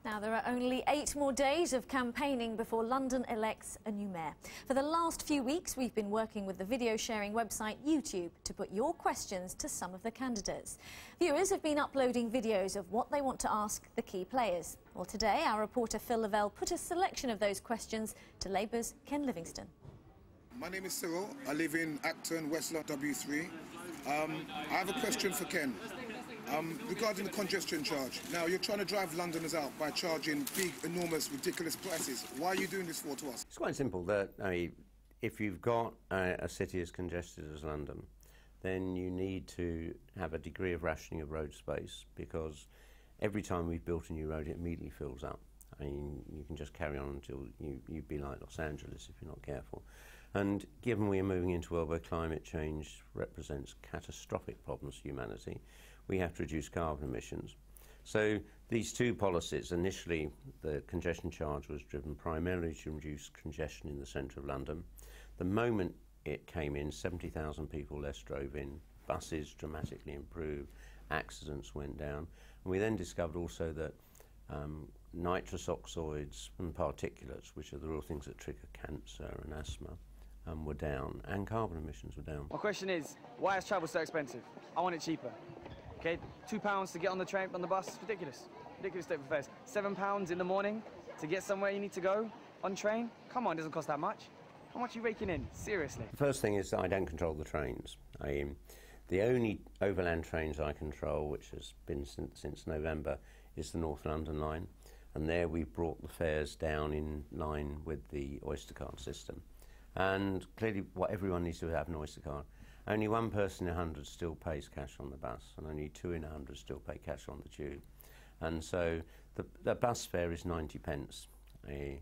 Now, there are only 8 more days of campaigning before London elects a new mayor. For the last few weeks, we've been working with the video sharing website YouTube to put your questions to some of the candidates. Viewers have been uploading videos of what they want to ask the key players. Well, today, our reporter Phil Lavelle put a selection of those questions to Labour's Ken Livingstone. My name is Cyril. I live in Acton, West London, W3. I have a question for Ken. Regarding the congestion charge. Now, you're trying to drive Londoners out by charging big, enormous, ridiculous prices. Why are you doing this for to us? It's quite simple. That if you've got a city as congested as London, then you need to have a degree of rationing of road space, because every time we've built a new road, it immediately fills up. I mean, you can just carry on until you'd be like Los Angeles if you're not careful. And given we are moving into a world where climate change represents catastrophic problems for humanity, we have to reduce carbon emissions. So these two policies, initially the congestion charge was driven primarily to reduce congestion in the centre of London. The moment it came in, 70,000 people less drove in, buses dramatically improved, accidents went down. And we then discovered also that nitrous oxides and particulates, which are the real things that trigger cancer and asthma, were down, and carbon emissions were down. My question is, why is travel so expensive? I want it cheaper. Okay, £2 to get on the train, on the bus, it's ridiculous. Ridiculous state of affairs. £7 in the morning to get somewhere you need to go on train? Come on, it doesn't cost that much. How much are you raking in? Seriously. The first thing is that I don't control the trains. The only overland trains I control, which has been since November, is the North London line. And there we brought the fares down in line with the Oyster card system. And clearly what everyone needs to have an Oyster card. Only 1 person in 100 still pays cash on the bus, and only 2 in 100 still pay cash on the tube. And so the bus fare is 90p.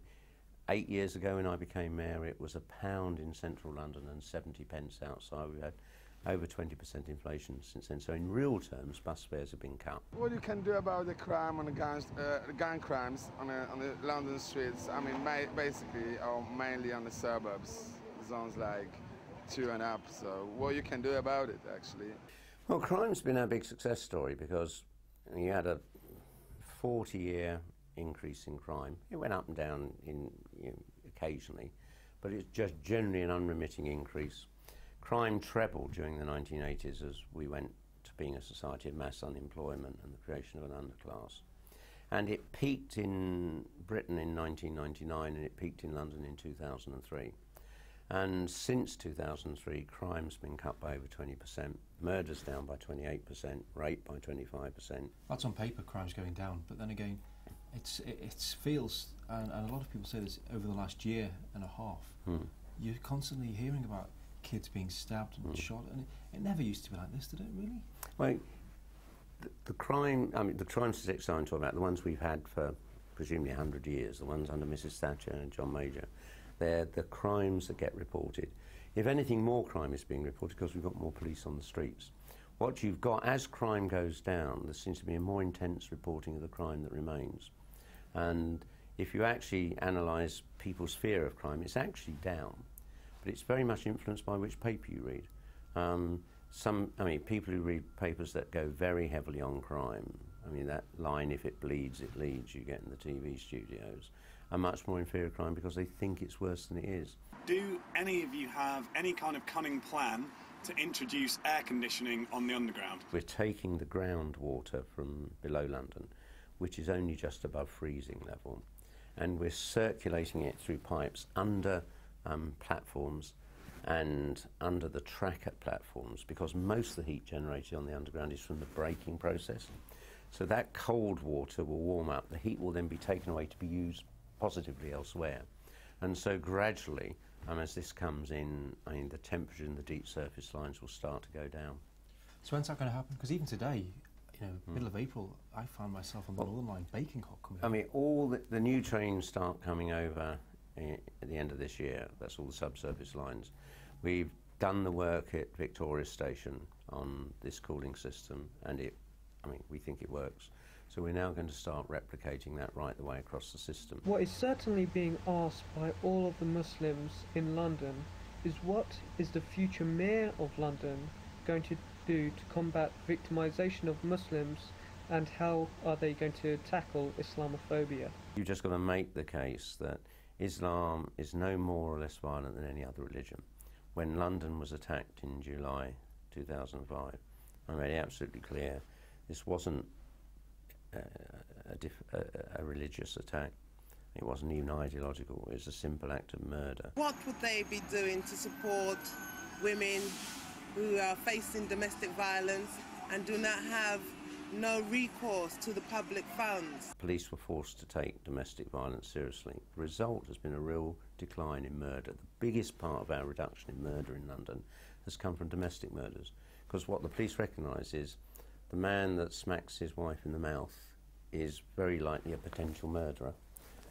8 years ago when I became mayor, it was £1 in central London and 70p outside. We've had over 20% inflation since then. So in real terms, bus fares have been cut. What you can do about the crime and the gang crimes on the London streets, I mean, basically, or mainly on the suburbs, zones like 2 and up. So what you can do about it, actually? Well, crime's been our big success story, because you had a 40-year increase in crime. It went up and down occasionally, but it's just generally an unremitting increase. Crime trebled during the 1980s as we went to being a society of mass unemployment and the creation of an underclass. And it peaked in Britain in 1999, and it peaked in London in 2003. And since 2003, crime's been cut by over 20%, murders down by 28%, rape by 25%. That's on paper, crime's going down, but then again, it feels, and a lot of people say this over the last year and a half, you're constantly hearing about kids being stabbed and shot, and it never used to be like this, did it really? Well, the crime statistics I'm talking about, the ones we've had for presumably 100 years, the ones under Mrs Thatcher and John Major, they're the crimes that get reported. If anything, more crime is being reported because we've got more police on the streets. What you've got, as crime goes down, there seems to be a more intense reporting of the crime that remains. And if you actually analyse people's fear of crime, it's actually down. But it's very much influenced by which paper you read. People who read papers that go very heavily on crime, that line, if it bleeds, it leads, you get in the TV studios, are much more in fear of crime because they think it's worse than it is. Do any of you have any kind of cunning plan to introduce air conditioning on the underground? We're taking the groundwater from below London, which is only just above freezing level, and we're circulating it through pipes under platforms and under the track at platforms, because most of the heat generated on the underground is from the breaking process. So that cold water will warm up, the heat will then be taken away to be used positively elsewhere. And so gradually, as this comes in, the temperature in the deep surface lines will start to go down. So when's that going to happen? Because even today, middle of April, I found myself on the Northern Line baking hot coming over. All the new trains start coming over at the end of this year. That's all the subsurface lines. We've done the work at Victoria Station on this cooling system, and we think it works. So we're now going to start replicating that right the way across the system. What is certainly being asked by all of the Muslims in London is, what is the future mayor of London going to do to combat victimisation of Muslims and how are they going to tackle Islamophobia? You've just got to make the case that Islam is no more or less violent than any other religion. When London was attacked in July 2005, I made it absolutely clear this wasn't a religious attack. It wasn't even ideological. It was a simple act of murder. What would they be doing to support women who are facing domestic violence and do not have no recourse to the public funds? Police were forced to take domestic violence seriously. The result has been a real decline in murder. The biggest part of our reduction in murder in London has come from domestic murders, because what the police recognise is the man that smacks his wife in the mouth is very likely a potential murderer,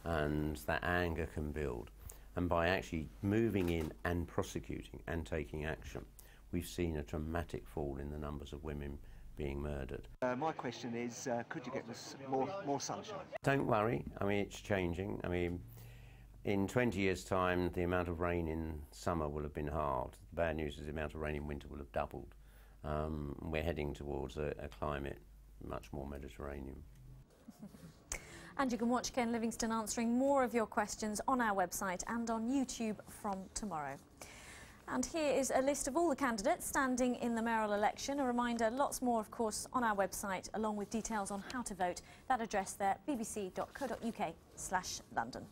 and that anger can build. And by actually moving in and prosecuting and taking action, we've seen a dramatic fall in the numbers of women being murdered. My question is, could you get us more sunshine? Don't worry, I mean, it's changing. I mean, in 20 years' time, the amount of rain in summer will have been halved. The bad news is the amount of rain in winter will have doubled. We're heading towards a climate much more Mediterranean. And you can watch Ken Livingstone answering more of your questions on our website and on YouTube from tomorrow. And here is a list of all the candidates standing in the mayoral election. A reminder, lots more, of course, on our website, along with details on how to vote. That address there, bbc.co.uk/London.